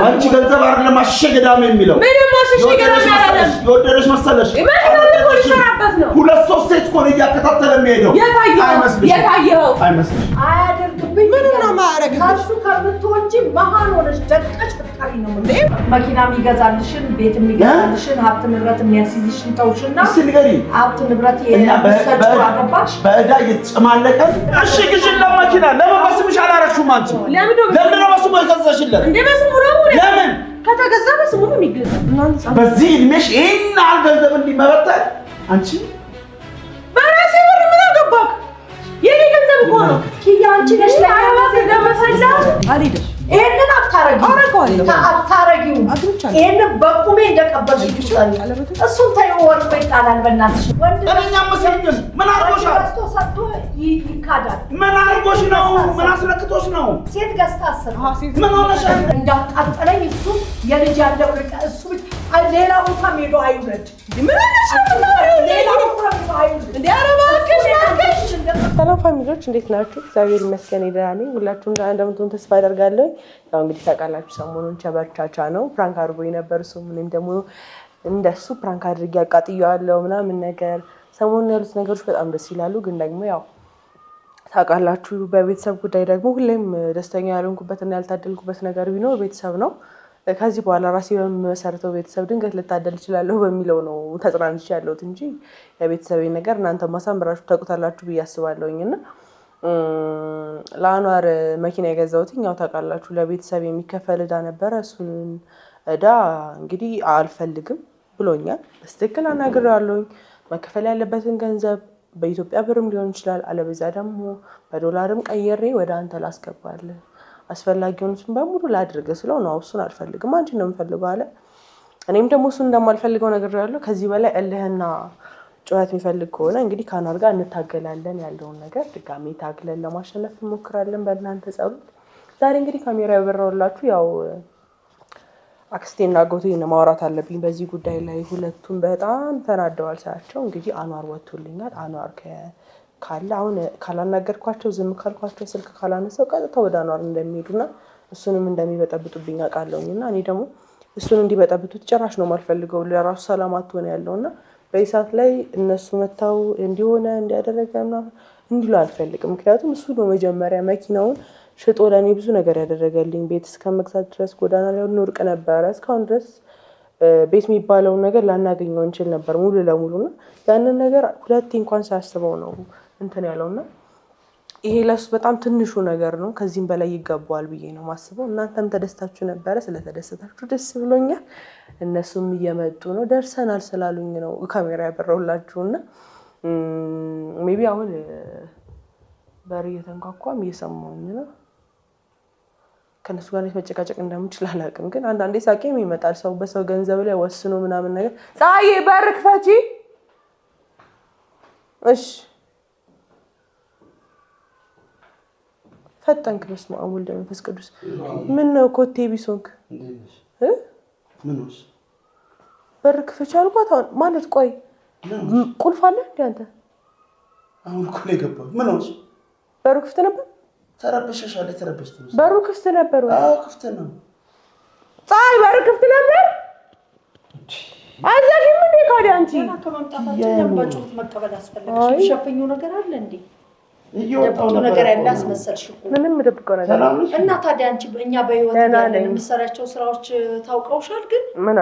አንቺ ገንዘብ አይደለም አሸገዳም የሚለው ምንም አሸገዳም አይደለም። የወደደሽ መሰለሽ ሁለት ሶስት ሴት እኮ ነው እያከታተለ የሚሄደው። የታየው አይመስልም። አያደርግብኝ ምንም ነው ማረግ ካሱ ከምትወጪ መሃን ሆነሽ ደቀሽ ፍቃሪ ነው እንዴ? መኪና የሚገዛልሽን ቤት የሚገዛልሽን ሀብት ንብረት የሚያስይዝሽን ተውሽና ሲልገሪ ሀብት ንብረት የሰጪው አገባሽ በእዳ እየተጨማለቀ እሺ ግዢና መኪና ለምን በስምሽ አላረግሽውም? አንቺ ለምን ነው በስሙ የገዛሽለት እንዴ? በስሙ ነው ለምን ከተገዛ በስሙ ነው የሚገዛው? በዚህ እድሜሽ ይሄን ገንዘብ እንዲመበተን አንቺ በራሴ ብር ምን አገባክ? የኔ ገንዘብ እኮ ነው። አንቺ ነሽ ለማሰደመሰላ አሪደሽ ይሄንን አታረጊው ይሄንን በቁሜ እንደቀበልሽ ይችላል። እሱን ተይው ወር ይጣላል። በእናትሽ ወንድኛ መስልኝ ምን አርጎሻል? ሰጥቶ ይካዳል። ምን አርጎሽ ነው? ምን አስለክቶሽ ነው? ሴት ገዝታ አሰራ ምን ሆነሻል? እንዳጣጠለኝ እሱ የልጅ ያለው እሱ ሌላ ቦታ ሄዶ አይውረድ። ምን ሆነሽ ነው? ሌላ ቦታ ሄዶ አይውረድ። እንዴ አረባከሽ ሰላም ፋሚሊዎች እንዴት ናችሁ? እግዚአብሔር ይመስገን ደህና ነኝ። ሁላችሁም ደህና እንደምትሆኑ ተስፋ አደርጋለሁ። ያው እንግዲህ ታውቃላችሁ ሰሞኑን ቸበርቻቻ ነው ፕራንክ አድርጎኝ ነበር። እሱ ምንም ደግሞ እንደሱ ፕራንክ አድርጌ አቃጥየዋለሁ ምናምን ነገር። ሰሞኑን ያሉት ነገሮች በጣም ደስ ይላሉ፣ ግን ደግሞ ያው ታውቃላችሁ በቤተሰብ ጉዳይ ደግሞ ሁሌም ደስተኛ ያልሆንኩበትና ያልታደልኩበት ነገር ቢኖር ቤተሰብ ነው። ከዚህ በኋላ ራሴ በመሰረተው ቤተሰብ ድንገት ልታደል እችላለሁ በሚለው ነው ተጽናንቼ ያለሁት እንጂ የቤተሰቤን ነገር እናንተ ማሳምራችሁ ታውቁታላችሁ ብዬ አስባለሁኝና ለአኗር መኪና የገዛሁት ያው ታውቃላችሁ ለቤተሰብ የሚከፈል እዳ ነበረ። እሱን እዳ እንግዲህ አልፈልግም ብሎኛል። በትክክል አናግሬዋለሁኝ። መከፈል ያለበትን ገንዘብ በኢትዮጵያ ብርም ሊሆን ይችላል፣ አለበዛ ደግሞ በዶላርም ቀይሬ ወደ አንተ ላስገባለሁ አስፈላጊውን በሙሉ ላድርግ ስለው ነው እሱን አልፈልግም አንቺ ነው የምፈልገው አለ። እኔም ደግሞ እሱን እንደማልፈልገው ነገር ያለው ከዚህ በላይ እልህና ጩኸት የሚፈልግ ከሆነ እንግዲህ ከአኗር ጋር እንታገላለን ያለውን ነገር ድጋሜ ታግለን ለማሸነፍ እንሞክራለን በእናንተ ጸሎት። ዛሬ እንግዲህ ካሜራ ያበራውላችሁ ያው አክስቴና አጎቴን ማውራት አለብኝ በዚህ ጉዳይ ላይ። ሁለቱም በጣም ተናደዋል ሳያቸው። እንግዲህ አኗር ወጥቶልኛል። አኗር ካለ አሁን ካላናገርኳቸው ዝም ካልኳቸው ስልክ ካላነሳው ቀጥታ ወደ አኗር እንደሚሄዱና እሱንም እንደሚበጠብጡብኝ አውቃለሁኝና እኔ ደግሞ እሱን እንዲበጠብጡት ጭራሽ ነው የማልፈልገው። ለራሱ ሰላም አትሆነ ያለውና በይሳት ላይ እነሱ መታው እንዲሆነ እንዲያደረገ ምናምን እንዲሉ አልፈልግም። ምክንያቱም እሱ ነው መጀመሪያ መኪናውን ሽጦ ለኔ ብዙ ነገር ያደረገልኝ። ቤት እስከመግዛት ድረስ ጎዳና ላይ ወድቅ ነበረ። እስካሁን ድረስ ቤት የሚባለውን ነገር ላናገኘው እንችል ነበር ሙሉ ለሙሉና ያንን ነገር ሁለቴ እንኳን ሳያስበው ነው እንትን ያለውና ይሄ ለሱ በጣም ትንሹ ነገር ነው። ከዚህም በላይ ይገባዋል ብዬ ነው ማስበው። እናንተም ተደስታችሁ ነበረ። ስለተደሰታችሁ ደስ ብሎኛል። እነሱም እየመጡ ነው ደርሰናል ስላሉኝ ነው ካሜራ ያበራውላችሁና ሜቢ አሁን በር እየተንኳኳም እየሰማሁኝ ነው። ከነሱ ጋር መጨቃጨቅ እንደምችል አላውቅም፣ ግን አንዳንዴ ሳቄም ይመጣል። ሰው በሰው ገንዘብ ላይ ወስኖ ምናምን ነገር ፀሐዬ በር ክፈቺ እሺ ፈጠንክ። በስመ አብ ወወልድ ወመንፈስ ቅዱስ። ምን ነው ኮቴ ቢሶንክ ምንስ በር ክፈቺ አልኳት ማለት ቆይ ቁልፍ አለ እንዴ አንተ? አሁን እኮ ነው የገባው። ምንስ በሩ ክፍት ነበር? ተረበሸሻል። ተረበሽኩ። በሩ ክፍት ነበር? አዎ ክፍት ነው። ፀሐይ በር ክፍት ነበር? አዛጊም እንዴ ካዲ አንቺ ከመምጣታችን ለምባጩት መቀበል አስፈልግሽ። ሸፈኙ ነገር አለ እንዴ? የወጣው ነገር ያላስመሰልሽ እኮ ምንም ደብቀው ነገር እና ታዲያ አንቺ እኛ በህይወት ያለን የምሰራቸው ስራዎች ታውቀውሻል። ግን ምን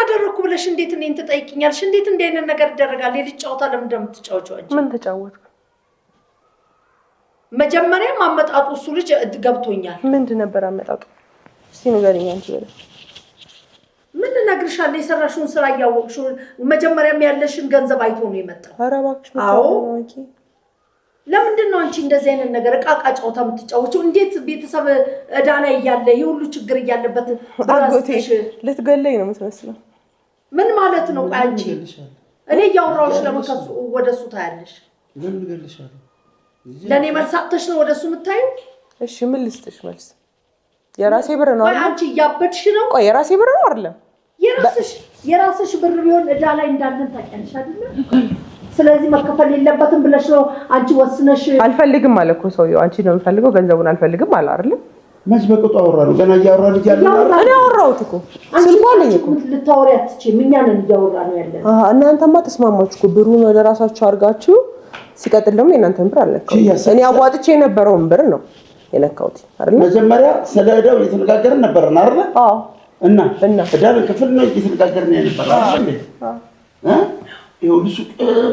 አደረኩ ብለሽ እንዴት እኔን ትጠይቂኛለሽ? እንዴት እንደ አይነት ነገር ይደረጋል? የልጅ ጨዋታ ለምን እንደምትጫወቺው አንቺ? ምን ተጫወትኩ? መጀመሪያ ማመጣጡ እሱ ልጅ ገብቶኛል። ምንድን ነበር አመጣጡ? እስቲ ንገሪኝ አንቺ በለ። ምን ነግርሻለሁ? የሰራሽውን ስራ ያወቅሽው መጀመሪያም ያለሽን ገንዘብ አይቶ ነው የመጣው። ኧረ እባክሽ ነው እንጂ ለምንድን ነው አንቺ እንደዚህ አይነት ነገር ዕቃ ጨዋታ የምትጫወቺው? እንዴት ቤተሰብ እዳ ላይ እያለ የሁሉ ችግር እያለበት አጎቴሽ ልትገለኝ ነው የምትመስለው? ምን ማለት ነው? ቆይ አንቺ እኔ እያወራሁሽ ለምን ከሱ ወደሱ ታያለሽ? ለምን ልገልሻለሁ? ለኔ መልሳተሽ ነው ወደሱ የምታዩ? እሺ ምን ልስጥሽ መልስ? የራሴ ብር ነው አይደል? አንቺ ያበድሽ ነው? ቆይ የራሴ ብር ነው አይደለም? የራስሽ ብር ቢሆን እዳ ላይ እንዳለን ታውቂያለሽ አይደል? ስለዚህ መከፈል የለበትም ብለሽ ነው አንቺ ወስነሽ። አልፈልግም አለ እኮ ሰውዬው። አንቺ ነው የምፈልገው ገንዘቡን አልፈልግም አለ አይደል? መች በቅጡ አወራነው ገና እያወራን እያለ እኔ አወራሁት እኮ ስልኩ አለኝ እኮ ልታወሪያት ትችይ እኛ ነን እያወራነው ያለን እናንተማ ተስማማችሁ እኮ ብሩን ወደ ራሳችሁ አድርጋችሁ ሲቀጥል ደግሞ የእናንተን ብር አለካው እኔ አዋጥቼ የነበረውን ብር ነው የለካውት አይደል መጀመሪያ ስለዳው እየተነጋገርን ነበርና አይደል አዎ እና እዳን ክፍል ነው እየተነጋገርን ነበር አይደል ይሁን ሱቅ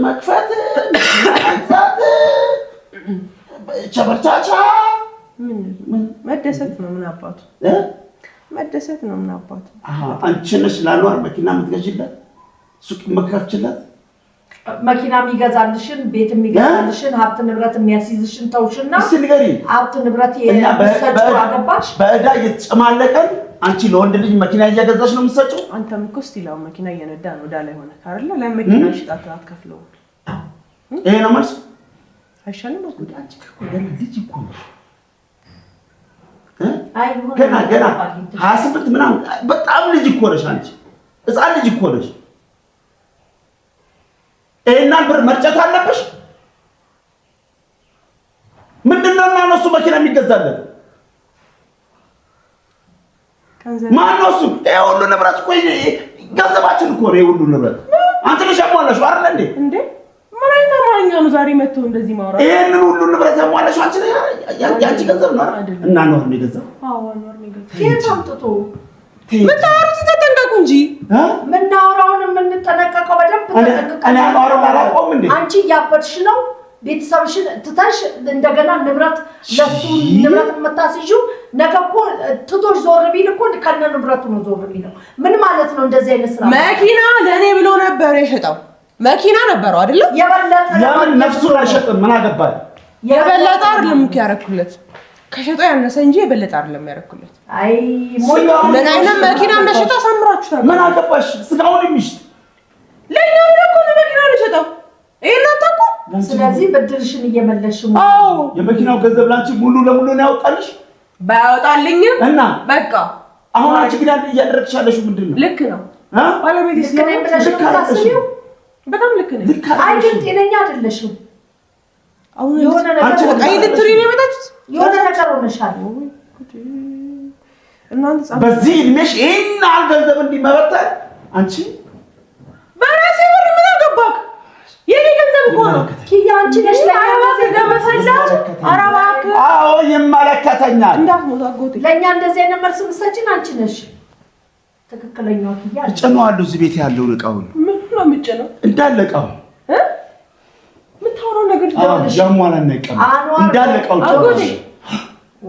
መክፈት ዛት ቸበርቻቻ ምን መደሰት ነው ምን አባቱ መደሰት ነው ምን አባቱ አንቺ ነሽ ላሏር መኪና የምትገዢለት ሱቅ መክፈትችለት መኪና የሚገዛልሽን ቤት የሚገዛልሽን ሀብት ንብረት የሚያስይዝሽን ተውሽና እስንገሪ ሀብት ንብረት የሰጪው አገባሽ በእዳ እየተጨማለቀን አንቺ ለወንድ ልጅ መኪና እያገዛሽ ነው የምትሰጪው አንተም እኮ ስቲላው መኪና እየነዳ ነው ዳላ ሆነ አይደል ለመኪና ሽጣት አትከፍለው ይሄ ነው መልስ አይሻልም እኮ አንቺ ከወንድ ልጅ እኮ ነው ገና 28 ምናምን በጣም ልጅ እኮ ነሽ አንቺ ህፃን ልጅ እኮ ነሽ እናን ብር መርጨት አለብሽ ምንድነው እና እሱ መኪና የሚገዛለት ማን ነው እሱ ሁሉ ንብረት እኮ ገንዘባችን እኮ ነው የሁሉ ንብረት አንተ ነሽ ያሟላሽው አይደል እንዴ ምን አይነት አማርኛ ነው ዛሬ መጥቶ እንደዚህ ማውራት ይሄንን ሁሉ ንብረት ያሟላሽው አንቺ ነሽ ያንቺ ገንዘብ ነው እና ነው የሚገዛው አዎ ነው የሚገዛው ከየት አምጥቶ ምታወሩት ተጠንቀቁ እንጂ ምናወራውን የምንጠነቀቀው በደንብ ተጠንቀቀው እኔ አማርኛ አላውቅም እንዴ አንቺ ያበድሽ ነው ቤተሰብሽን ትታሽ እንደገና ንብረት ለሱ ንብረት መታስይጁ ነገኮ ትቶሽ ዞር ቢል እኮ ከነ ንብረቱ ነው ዞር ቢለው ምን ማለት ነው እንደዚህ አይነት ስራ መኪና ለኔ ብሎ ነበር የሸጠው መኪና ነበርው አይደል የበለጠ ያምን ነፍሱን አይሸጥም ምን አገባል የበለጠ አይደለም ያረኩለት ከሸጠው ያነሰ እንጂ የበለጠ አይደለም ያረኩለት አይ ሞኝ ምን አይነት መኪና እንደሸጠ አሳምራችሁ ታውቃላችሁ ምን አገባሽ ስጋውን የሚሽጥ ለኛው ደግሞ መኪና እንደሸጠው ይሄን አታውቁ ስለዚህ ብድርሽን እየመለሽ ነው አዎ የመኪናው ገንዘብ ላንቺ ሙሉ ለሙሉ ነው ያወጣልሽ ባያወጣልኝም እና በቃ አሁን አንቺ ግን እያደረግሻለሽ ምንድነው ልክ ነው ባለቤት ስለዚህ በጣም ልክ ነው አይ ግን ጤነኛ አይደለሽም አሁን የሆነ ነገር አይ ልትሪ ነው የመጣችሁት የሆነ ነገር ሆነሻል እናንተ በዚህ እድሜሽ ይሄን ገንዘብ እንዲመበተን አንቺ በራሴ ብር ምን አገባክ የኔ ገንዘብ እኮ ነው ኪያ አንቺ ነሽ አራባክ አዎ ይመለከተኛል እንዳትሞት አጎቴ ለኛ እንደዚህ አይነት መልስ ምሰጪን አንቺ ነሽ ትክክለኛው ኪያ ጨነዋለሁ እዚህ ቤት ያለውን እቃውን ምን ነው የምጨነው እንዳለቀው ምታወራው ነገር ያሟላና ይቀር እንዳለቀው አጎቴ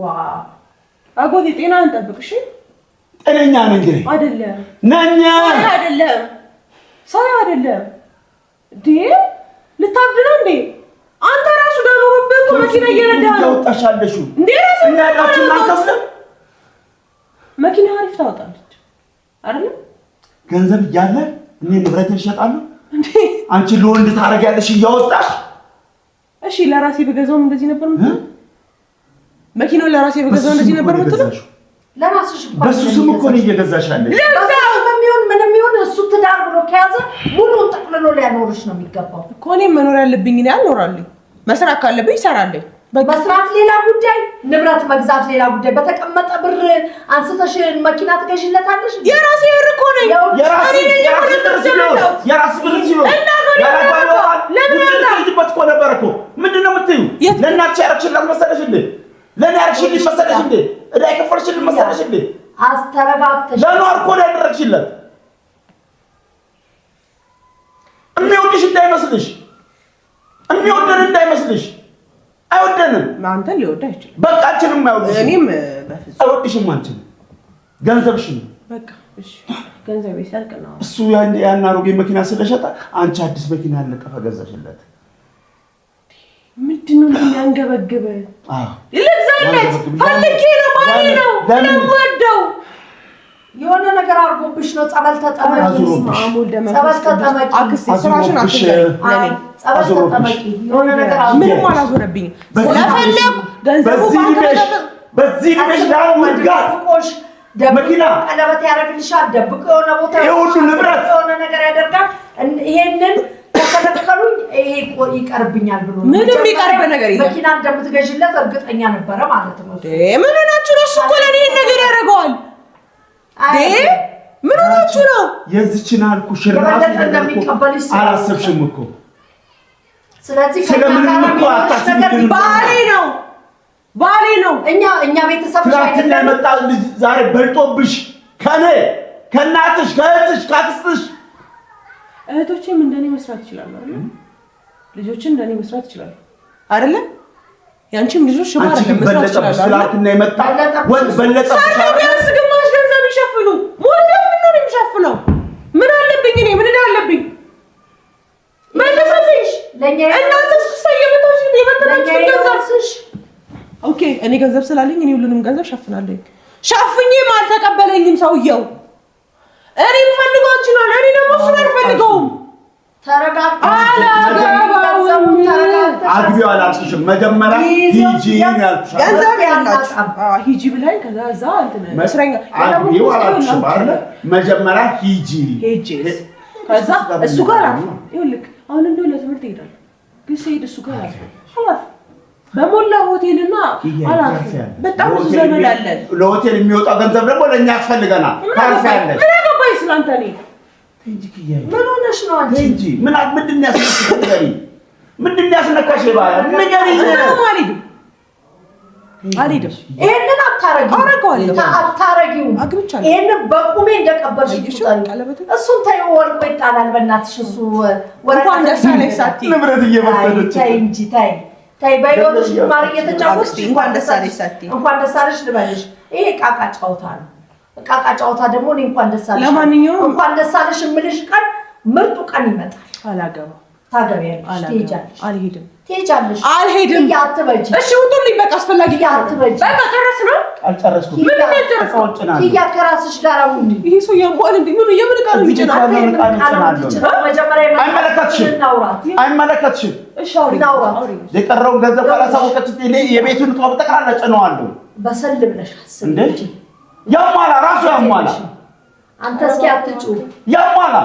ዋው አጎቴ ጤና እንጠብቅሽ ጤነኛ ነኝ አይደለም ነኛ ሰው አይደለም ዲ ልታብድ ነው እንዴ አንተ ራሱ ዳኖርበት መኪና እየነዳህ ነው ታውጣሻለሽ እንዴ ራሱ እናዳችን አንከፍልም መኪና አሪፍ ታወጣለች አይደል ገንዘብ እያለ እኔ ንብረት ይሸጣሉ እንዴ አንቺ ለወንድ ታረጋለሽ እያወጣሽ እሺ ለራሴ በገዛው እንደዚህ ነበር ምትለው መኪናው ለራሴ በገዛው እንደዚህ ነበር ምትለው ለራስሽ በሱ ስም እኮ ነው እየገዛሻለሽ ለዛው ምንም ይሁን እሱ ትዳር ብሎ ከያዘ ሙሉ ጠቅልሎ ሊያኖርሽ ነው የሚገባው እኮ እኔ መኖር ያለብኝ እኔ አልኖራለሁ መስራት ካለብኝ እሰራለሁ መስራት ሌላ ጉዳይ ንብረት መግዛት ሌላ ጉዳይ በተቀመጠ ብር አንስተሽ መኪና ትገዢለታለሽ የራሴ ብር እኮ ነው የራሴ ብር ሲሆን ለምን እኮ ነበር እኮ ምንድነው የምትይው ለእናትሽ ያረክሽላት መሰለሽ እንዴ ለኔ ያረክሽልኝ መሰለሽ እንዴ እዳ ይከፈልሽልኝ መሰለሽ እንዴ አስተረጋግተሽ ለኗር እኮ ያደረግሽለት የሚወድሽ እንዳይመስልሽ አይወደንም አንተ ሊወድ አይችልም በቃችንም አይወድሽ እኔም በፍጹም አይወድሽም አንቺን ገንዘብሽን በቃ እሺ ገንዘብ ይሰርቅ ነው እሱ ያን አሮጌ መኪና ስለሸጠ አንቺ አዲስ መኪና ያለቀፈ ገዛሽለት ምንድነው የሚያንገበግበ ለዛይነት ፈልጌ ነው ማሪ ነው ለወደው የሆነ ነገር አርጎብሽ ነው ጸበል ተጠመቂ ማሙል ደመ ጸበል ተጠመቂ አክስቴ ስራሽን አትለኝ ለኔ ጸበል ተጠመቂ የሆነ ነገር ምንም አላዞረብኝ ስለፈለኩ ገንዘቡ በዚህ ልጅ ላይ ወጋሽ መኪና ቀለበት ያደርግልሻል ደብቆ የሆነ ቦታ የሁሉ ንብረት የሆነ ነገር ያደርጋል ይሄንን ተከለከሉኝ ይሄ ይቀርብኛል ብሎ ምንም ይቀርብ ነገር የለም መኪና እንደምትገዥለት እርግጠኛ ነበረ ማለት ነው ምን ሆናችሁ ነው እሱ እኮ ለኔ ነገር ያደርገዋል ምን ሆናችሁ ነው የዚችን አልኩ ሽራፍ እንደሚቀበልሽ አላሰብሽም እኮ ስለዚህ ስለምን እኮ አታስቢልኝ ባሌ ነው እኛ ቤተሰብ ትናንትና የመጣው ልጅ ዛሬ በልጦብሽ ከእናትሽ ከእህትሽ ካክስትሽ እህቶቼም እንደኔ መስራት ይችላሉ አይደል ልጆችን እንደኔ መስራት ይችላሉ አይደል ያንቺም ልጆች ሽማር መስራት ይችላሉ ትናንትና የመጣው ወንድ በለጠብሽ ቢያንስ ግማሽ ገንዘብ ይሸፍኑ ሞት ምን የሚሸፍነው ምን አለብኝ እኔ ምን አለብኝ ማለፈሽ ለኛ እናንተስ ከሰየመታሽ የመጣችሁ ገንዘብሽ ኦኬ እኔ ገንዘብ ስላለኝ እኔ ሁሉንም ገንዘብ ሸፍናለሁ ሸፍኜ ማልተቀበለኝም ሰውየው እኔ ፈልገው እንችላል እኔ ደግሞ እሱን አልፈልገውም አግቢው አላልኩሽም መጀመሪያ ሂጂ ያልኩሽ ገንዘብ ያላችሁ ሂጂ ብላኝ ከዛ እንትን መስረኛ አግቢው አላልኩሽም አይደል መጀመሪያ ሂጂ ከዛ እሱ ጋር ይኸውልህ አሁን እንደው ለትምህርት ይሄዳል ግን ሲሄድ እሱ ጋር አላፍ በሞላ ሆቴልና አላፍ በጣም ብዙ ዘመድ አለን ለሆቴል የሚወጣው ገንዘብ ደግሞ ለኛ ያስፈልገናል ታርፋለሽ ምን አገባኝ ስላንተ ነኝ እንጂ ከያይ ምን ሆነሽ ነው አንቺ እንጂ ምንድን ያስነካሽ ምንድን ያስነካሽ ባላ ንገሪኝ አልሄድም ይሄንን አታረጊው ይሄንን በቁሜ እንደቀበልሽ እሱን ተይው ወርቆ ይጣላል በእናትሽ እሱ እንኳን ደስ አለሽ ሳትይ ንብረት እየበደለች ተይ እንጂ ተይ ባይሆንሽ ማር እየተጫወትሽ እንኳን ደስ አለሽ ሳትይ እንኳን ደስ አለሽ ልበልሽ ይሄ ቃቃ ጫውታ ነው ቃቃ ጫውታ ደግሞ እኔ እንኳን ደስ አለሽ ለማንኛውም እንኳን ደስ አለሽ የምልሽ ቀን ምርጡ ቀን ይመጣል አላገባም ታገቢያለሽ ትሄጃለሽ አልሄድም ትሄጃለሽ አልሄድም ያትበጂ እሺ ውጡልኝ በቃ አስፈላጊ ያትበጂ በቃ ጨረስነው አልጨረስኩም ምን ተጨረስኩ ከራስሽ ጋር አሁን ይሄ ሰው ያሟል እንዴ ምን የምን ቃል ይጭናል መጀመሪያ አይመለከትሽም እሺ አውሪ የቀረውን ገንዘብ ካላሳወቀች የቤቱን ጧብ ጠቅላላ ጭነዋለሁ በሰል ብለሽ አስብ እንዴ ያሟላ ራሱ ያሟላ አንተ እስኪ አትጩ ያሟላ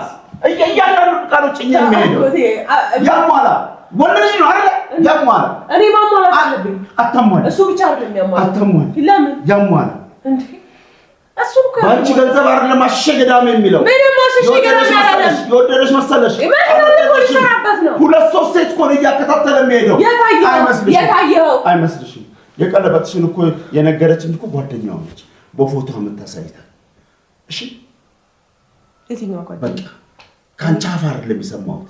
እያንዳንዱ ቃሎች እኛ የሚሄደው ያሟላ ወለሽ ነው አይደል ያሟላ እኔ ማሟላት አለብኝ አታሟላ እሱ ብቻ አይደለም ያሟላ አታሟላ ለምን ያሟላ እንዴ እሱ ባንቺ ገንዘብ አይደለም አሸገዳም የሚለው ምንም አሸገዳም አይደለም የወደደሽ መሰለሽ ሁለት ሶስት ሴት እኮ ነው እያከታተለ የሚሄደው አይመስልሽም የቀለበትሽን እኮ የነገረችኝ እኮ ጓደኛዋ ነች በፎቶ የምታሳይታ እሺ የትኛው ጓደኛ ካንቺ አፋር ለሚሰማውት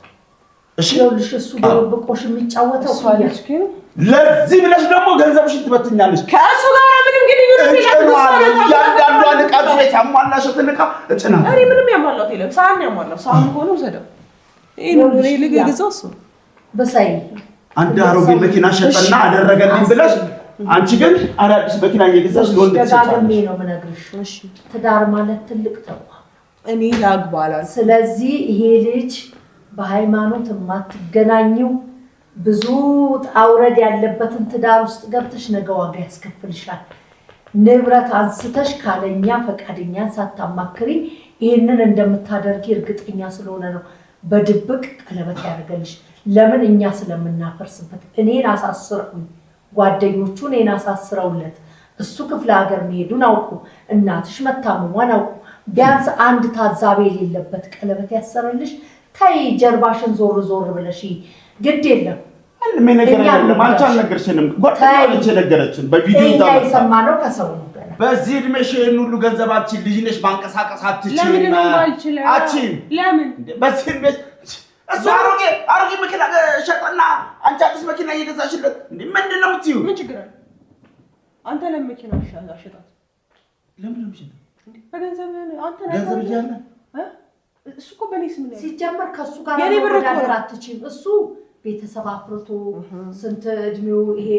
እሺ ይኸውልሽ እሱ በቆሽ የሚጫወተው ሷልሽ ግን ለዚህ ብለሽ ደግሞ ገንዘብሽን ትበትኛለሽ ከእሱ ጋር ምንም ግንኙነት የለም ያንዳንዷን ዕቃ ቤት ያሟላሽትን ዕቃ እጭና እኔ ምንም ያሟላሁት የለም ሳህን ያሟላው ሳህን ሆኖ ወሰደው ይሄ ነው እኔ ልገዛው እሱ በሳይ አንድ አሮጌ መኪና ሸጠና አደረገልኝ ብለሽ አንቺ ግን አዳዲስ መኪና እየገዛሽ ለወንድ ተጋግሜ ነው የምነግርሽ እሺ ትዳር ማለት ትልቅ ተቋም እኔ ላግባላል ስለዚህ ይሄ ልጅ በሃይማኖት የማትገናኙ ብዙ ጣውረድ ያለበትን ትዳር ውስጥ ገብተሽ ነገ ዋጋ ያስከፍልሻል ንብረት አንስተሽ ካለኛ ፈቃደኛን ሳታማክሪ ይሄንን እንደምታደርጊ እርግጠኛ ስለሆነ ነው በድብቅ ቀለበት ያደርገልሽ ለምን እኛ ስለምናፈርስበት እኔን አሳስረው ጓደኞቹ እኔን አሳስረውለት እሱ ክፍለ ሀገር መሄዱን አውቁ እናትሽ መታመሟን አውቁ ቢያንስ አንድ ታዛቢ የሌለበት ቀለበት ያሰረልሽ ታይ ጀርባሽን ዞር ብለሽ ግድ የለም ምን ነገር አይደለም አንቺ አልነገርሽንም ጓደኛዬ ነገረችን በቪዲዮ የሰማነው ከሰው ነው በዚህ እድሜሽ ይሄን ሁሉ ገንዘባችን ልጅ ነሽ ማንቀሳቀስ አትችይም ለምን ነው ማልችለው ለምን በዚህ እድሜሽ እሱ አሮጌ መኪና ሸጠና አንቺ አዲስ መኪና እየገዛሽለት እንዴ ምንድነው የምትይው ምን ችግር አለ አንተ ለመኪና ሸጣት ለምን ነው የምትሸጠው በገንዘብ አንተ ገንዘብ ይያለ እሱ እኮ በኔ ስም ነው ሲጀመር ከሱ ጋር መወዳደር አትችይም እሱ ቤተሰብ አፍርቶ ስንት እድሜው ይሄ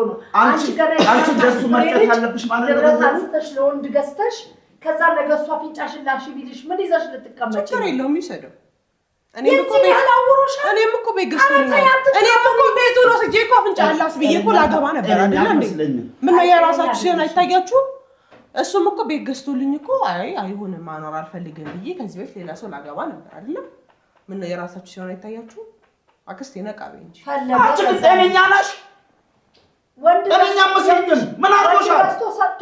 ነው አንቺ ደሱ መርጠት ያለብሽ ማለት ነው ለብረት አንስተሽ ለወንድ ገዝተሽ ከዛ ነገ እሷ ፊንጫሽን ላሽ ቢልሽ ምን ይዘሽ ልትቀመጪ ችግር የለውም ይሰደው እኔም እኮ ቤት ገዝቶኛል እኔም እኮ ቤቱ ነው ስጄ እኮ አፍንጫ አላስ ብዬ እኮ ላገባ ነበር አይደል እንዴ ምን ነው የራሳችሁ ሲሆን አይታያችሁም እሱም እኮ ቤት ገዝቶልኝ እኮ አይሆንም ማኖር አልፈልግም ብዬ ከዚህ በፊት ሌላ ሰው ላገባ ነበር አይደል ምን ነው የራሳችሁ ሲሆን አይታያችሁ አክስቴ ነቃቤ እንጂ አንቺ ጤነኛ ነሽ ወንድኛ መስልም ምን አርጎሻል ገዝቶ ሰጥቶ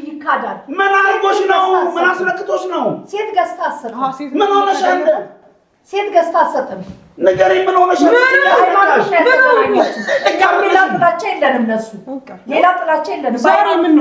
ይካዳል ምን አርጎሽ ነው ምን አስለክቶሽ ነው ሴት ገዝታ አሰጥም ምን ሆነሻል ሴት ገዝታ አሰጥም ነገሪ ምን ሆነሻል ሌላ ጥላቻ የለንም እነሱ ሌላ ጥላቻ የለንም ዛሬ ምን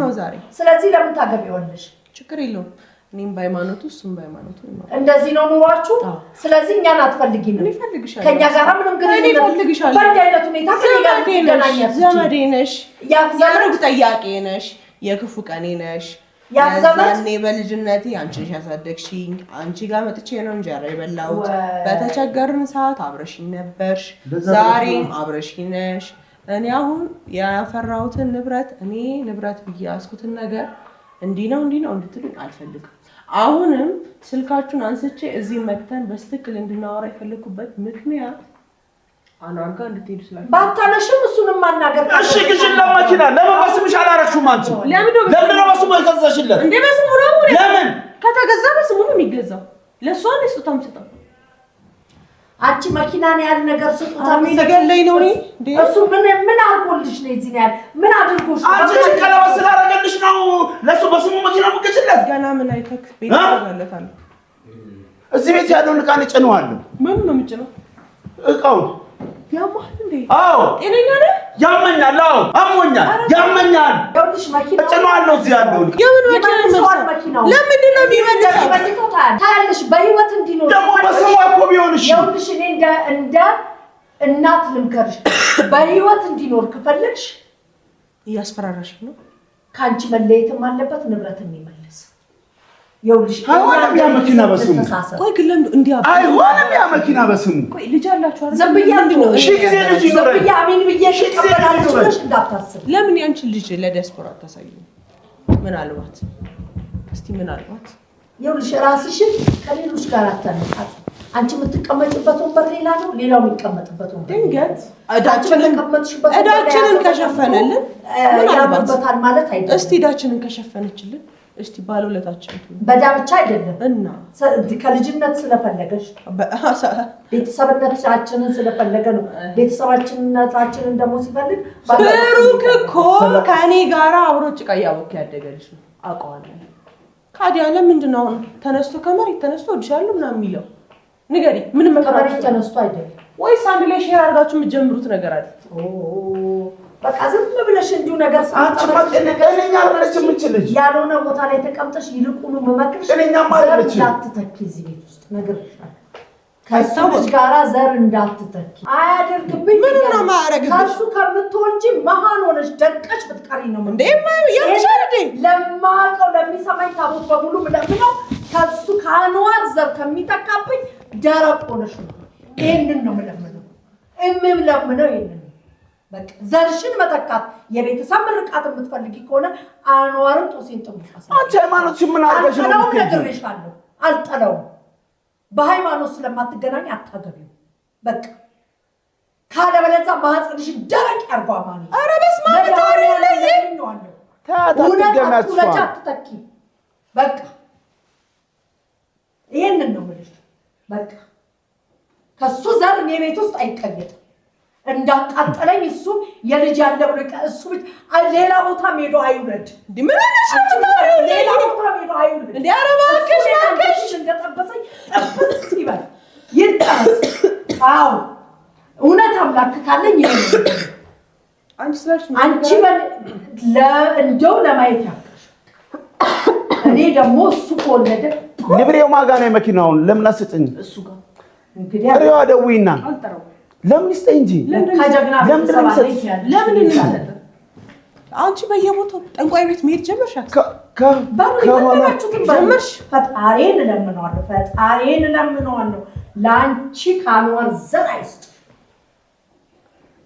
ነው ዛሬ ስለዚህ ለምን ታገቢዋለሽ ችግር የለውም እኔም ባይማኖቱ እሱም ባይማኖቱ እንደዚህ ነው ኑሯችሁ ስለዚህ እኛን አትፈልጊም እኔ ፈልግሻለሁ ከኛ ጋር ምንም ግንኙነት እኔ ፈልግሻለሁ በእንዲህ አይነት ሁኔታ ከኛ ጋር ትገናኛለሽ ዘመዴ ነሽ የሩቅ ጠያቄ ነሽ የክፉ ቀኔ ነሽ ያዘመኔ በልጅነቴ አንቺ ነሽ ያሳደግሽኝ አንቺ ጋር መጥቼ ነው እንጀራ የበላሁት በተቸገርን ሰዓት አብረሽኝ ነበርሽ ዛሬም አብረሽኝ ነሽ እኔ አሁን ያፈራሁትን ንብረት እኔ ንብረት ብዬ ያስኩትን ነገር እንዲህ ነው እንድትሉኝ አልፈልግም አሁንም ስልካችሁን አንስቼ እዚህ መጥተን በስትክክል እንድናወራ የፈለኩበት ምክንያት አናርጋ እንድትሄዱ ስላችሁ ባታነሽም እሱንም ማናገር እሺ ግሽን ለማኪና ለምን በስምሽ አላረክሹም አንቺ ለምን ነው በስሙ የገዛሽለት እንዴ በስሙ ነው ለምን ከተገዛ በስሙ ነው የሚገዛው ለሷ ነው ስጦታም ሰጣው አንቺ መኪና ነው ያለ ነገር ስጦታ የሚገለኝ ነው እንዴ እሱ ምን አርጎልሽ ነው እዚህ ያለ ምን አድርጎሽ አንቺ ከለወ ስላረገልሽ ነው ለሱ በስሙ መኪና ምገጭለት ገና ምን አይተክ ቤት ያለታል እዚህ ቤት ያለውን ዕቃ ልጭነዋለሁ ምን ነው የምጭነው ዕቃው ያማል እንዴ አዎ ጤነኛ ነህ ያመኛል አዎ አሞኛል ያመኛል ይኸውልሽ መኪና ልጭነዋለሁ እዚህ ያለውን የምን መኪና ለምንድን ነው የሚመልሰው ታያለሽ በህይወት እንዲኖር ደግሞ በስሙ እኮ ቢሆንሽ ይኸውልሽ እኔ እንደ እናት ልምከርሽ በህይወት እንዲኖር ከፈለግሽ እያስፈራራሽ ነው ካንቺ መለየትም አለበት ንብረትም ይመልስ ይኸውልሽ አይሆንም ያ መኪና በስሙ ቆይ ግን ለምን እንዲያ አይሆንም ያ መኪና በስሙ ቆይ ልጅ አላችሁ አይደል ዘብያ ነው እሺ ጊዜ ልጅ ይኖራል ዘብያ አሚን ብዬ ተቀበላለሽ እንዳታስብ ለምን ያንቺ ልጅ ለዲያስፖራ ታሳዩ ምናልባት እስቲ ምናልባት ይኸውልሽ ራስሽን ከሌሎች ጋር አታነጻጽ አንቺ የምትቀመጭበት ወንበር ሌላ ነው ሌላው የሚቀመጥበት ወንበር ድንገት እዳችንን ከሸፈነልን ያመጣል ማለት አይደለም እስቲ እዳችንን ከሸፈነችልን እስቲ ባለውለታችን በዳ ብቻ አይደለም እና ከልጅነት ስለፈለገሽ ቤተሰብነታችንን ስለፈለገ ነው ቤተሰባችንነታችንን ደግሞ ሲፈልግ ብሩክ እኮ ከኔ ጋር አብሮ ጭቃ ያወክ ያደገልሽ ነው አውቀዋለሁ ካዲያ ለምንድን ነው ተነስቶ ከመሬት ተነስቶ ወድሻለሁ ምናምን የሚለው ንገሪ ምንም ከመሬት ተነስቶ አይደለም ወይስ አንድ ላይ ሼር አድርጋችሁ የምትጀምሩት ነገር አለ በቃ ዝም ብለሽ እንዲሁ ነገር አንቺ ማጥነቀለኛ አለች ምንችልሽ ያልሆነ ቦታ ላይ ተቀምጠሽ ይልቁኑ መመክርሽ እኔኛ ማለት እንዳትተኪ እዚህ ቤት ውስጥ ነግሬሻለሁ ከሰዎች ጋራ ዘር እንዳትተኪ አያደርግብኝ ምን ነው ማያረግብሽ ከሱ ከምትወልጂ መሃን ሆነሽ ደቀሽ ብትቀሪ ነው እንዴ ያምሻልዴ ለማቀው ለሚሰማኝ ታቦት በሙሉ ምለምነው ከሱ ካንዋር ዘር ከሚተካብኝ ደረቅ ሆነሽ ነው ይሄንን ነው ምለምነው ለምነው ይሄንን በቃ ዘርሽን መተካት የቤተሰብ ምርቃት የምትፈልጊ ከሆነ አንዋርን ጦሴን ጥሙፋስ አንቺ ሃይማኖት ምን አርገሽ ነው ነግሬሻለሁ አልጠላውም በሃይማኖት ስለማትገናኝ አታገቢው በቃ ካለበለዛ ማህፀንሽ ደረቅ ያርጓ ማለት ኧረ በስመ አብ ታሪ ነው ታታትገማት አትተኪ በቃ ይሄንን ነው የምልሽ በቃ ከሱ ዘር እኔ ቤት ውስጥ አይቀየጥም እንዳቃጠለኝ እሱ የልጅ ያለ ብሎ እሱ ሌላ ቦታ ሄዶ አይውለድ ምን አነሽ ሌላ ቦታ ሄዶ አይውለድ እንዴ ኧረ እባክሽ እንደጠበሰኝ ጠብስ ይበል ይጣስ አው እውነት አምላክ ካለኝ አንቺ እንደው ለማየት ያልከሽ እኔ ደግሞ እሱ ከወለደ ንብሬው ማጋ ነው መኪናውን ለምን አስጥኝ እሱ ጋር እንግዲህ አሬዋ ደውይና አንጠራው ለምን ይስጠኝ እንጂ ከጀግና ለምን እንሰጥ አንቺ በየቦታው ጠንቋይ ቤት መሄድ ጀመርሽ ጀመርሽ ፈጣሪን ለምነዋለሁ ላንቺ ካልወር ዘር አይስጥ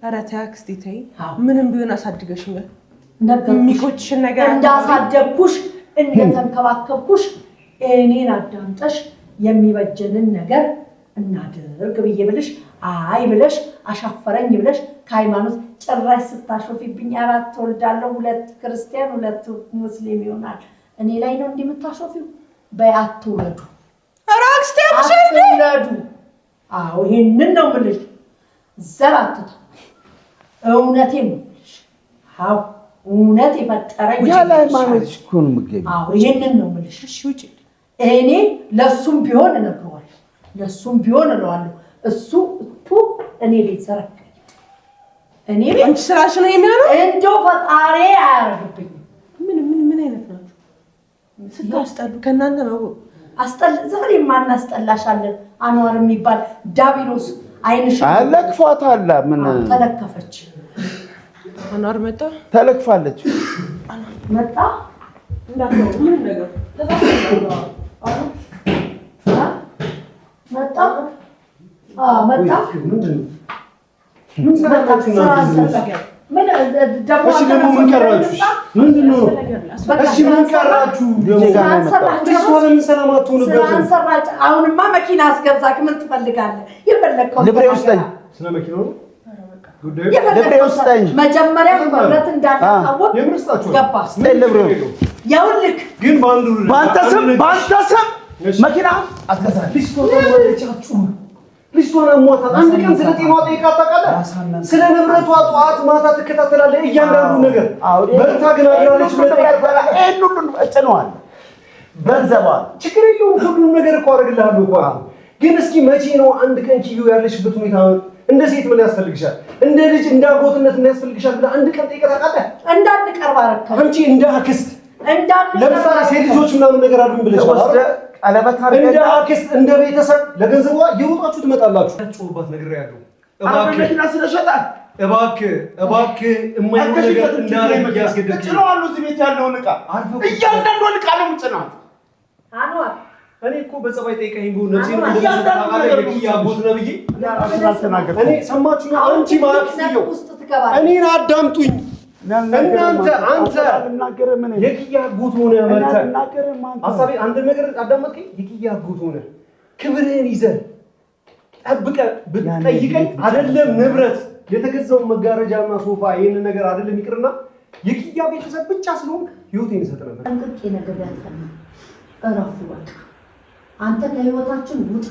ኧረ ተይ አክስቴ ተይ ምንም ቢሆን አሳድገሽኛል የሚቆጭሽን ነገር እንዳሳደግኩሽ እንደተንከባከብኩሽ እኔን አዳምጠሽ የሚበጀንን ነገር እናድርግ ብዬ ብለሽ አይ ብለሽ አሻፈረኝ ብለሽ ከሃይማኖት ጭራሽ ስታሾፊብኝ አራት ወልዳለሁ ሁለት ክርስቲያን ሁለት ሙስሊም ይሆናል እኔ ላይ ነው እንደምታሾፊው በአትወዱ ኧረ አክስቴ አብሽሪ አትነዱ። አዎ ይሄንን ነው የምልሽ። ዘራትታ እውነቴን ነው የምልሽ። አዎ እውነት የፈጠረኝ ያለ ሃይማኖትሽ እኮ ነው የምትገቢው። አዎ ይሄንን ነው የምልሽ። እሺ ውጪ። እኔ ለሱም ቢሆን እነግረዋለሁ፣ ለሱም ቢሆን እለዋለሁ። እሱ እኔ ቤት ዘረጋ እኔ አንቺ ስራሽ ነው የሚያለው። እንደው ፈጣሪ አያረግብኝ። ምን አይነት ናችሁ? ስታስጠሉ ከእናንተ ነው። ዛሬ ማን አስጠላሻለን? አንዋር የሚባል ዳቢሎስ አይንሽ አለክፏታል። ምን ተለከፈች? አንዋር መጣ። ተለክፋለች። መጣ እንዳትወጡ ምን ነገር መጣ መጣ ምንድነው? ምን ሰራችሁ ነው? ምን ደግሞ ምን ቀራችሁ? ምንድነው? እሺ ምን ቀራችሁ? አሁንማ መኪና አስገዛክ። ምን ትፈልጋለህ? የፈለከው ልብሬ ውስጠኝ ስለ መኪናው ልብሬ ውስጠኝ መጀመሪያ መብረት እንዳታወቅ ገባ። ልብሬው ያውልክ ግን ባንተ ስም መኪና አስገዛለሁ። ልጅቷን አሟታል። አንድ ቀን ስለ ጤናዋ ጠይቃት ታውቃለህ? ስለ ንብረቷ ጠዋት ማታ ትከታተላለህ እያንዳንዱ ነገር። በርታ ግን አድራለች ብለህ ጠይቃት። ይሄን ሁሉ እጭነዋለሁ ገንዘቧን። ችግር የለውም ሁሉም ነገር እኮ አደርግልሃለሁ እኮ። ግን እስኪ መቼ ነው አንድ ቀን ኪዩ ያለሽበት ሁኔታ እንደ ሴት ምን ያስፈልግሻል? እንደ ልጅ እንደ አጎትነት ምን ያስፈልግሻል ብለህ አንድ ቀን ጠይቀህ ታውቃለህ? እንዳንቀርብ አደረግከው። አንቺ እንደ አክስት ለምሳሌ ሴት ልጆች ምናምን ነገር አሉኝ ብለሻል አይደል? ቀለበት እንደ አክስት እንደ ቤተሰብ ለገንዘቧ የወጣችሁ ትመጣላችሁ። ጮህባት ነገር ያለው መኪና ስለሸጣት እባክህ የማይሆን ነገር እንዳደረግ ያስገድድክ ነው አሉ። እዚህ ቤት ያለውን ዕቃ እያንዳንዱን ዕቃ ነው የምጭናት። አንዋር እኔ እኮ በጸባይ ጠይቀኸኝ ቢሆን ነፍሴ ነው እንደዚህ አጎት ነው ብዬ እኔ ሰማችሁ። አንቺ ማለት ነው እኔን አዳምጡኝ። አንተ የኪያ አጎት ሆነህ ሀሳቤ አንድ ነገር አዳመጥከኝ። የኪያ አጎት ሆነህ ክብርህን ይዘህ ጠብቀህ ብትጠይቀኝ አይደለም ንብረት የተገዛውን መጋረጃና ሶፋ ይሄንን ነገር አይደለም ይቅርና የኪያ ቤተሰብ ብቻ ስለሆን ህይወቴን ይሰጥ ነበር። አንተ ነገር ያተና እረፉ በቃ። አንተ ከህይወታችን ውጣ።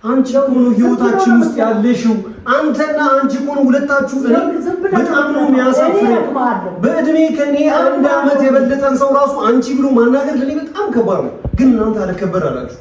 አንቺ እኮ ነው ህይወታችን ውስጥ ያለሽው። አንተና አንቺ እኮ ነው ሁለታችሁ። በጣም ነው የሚያሳፍረው። በእድሜ ከኔ አንድ አመት የበለጠን ሰው ራሱ አንቺ ብሎ ማናገር ለኔ በጣም ከባድ ነው። ግን እናንተ አልከበር አላችሁ።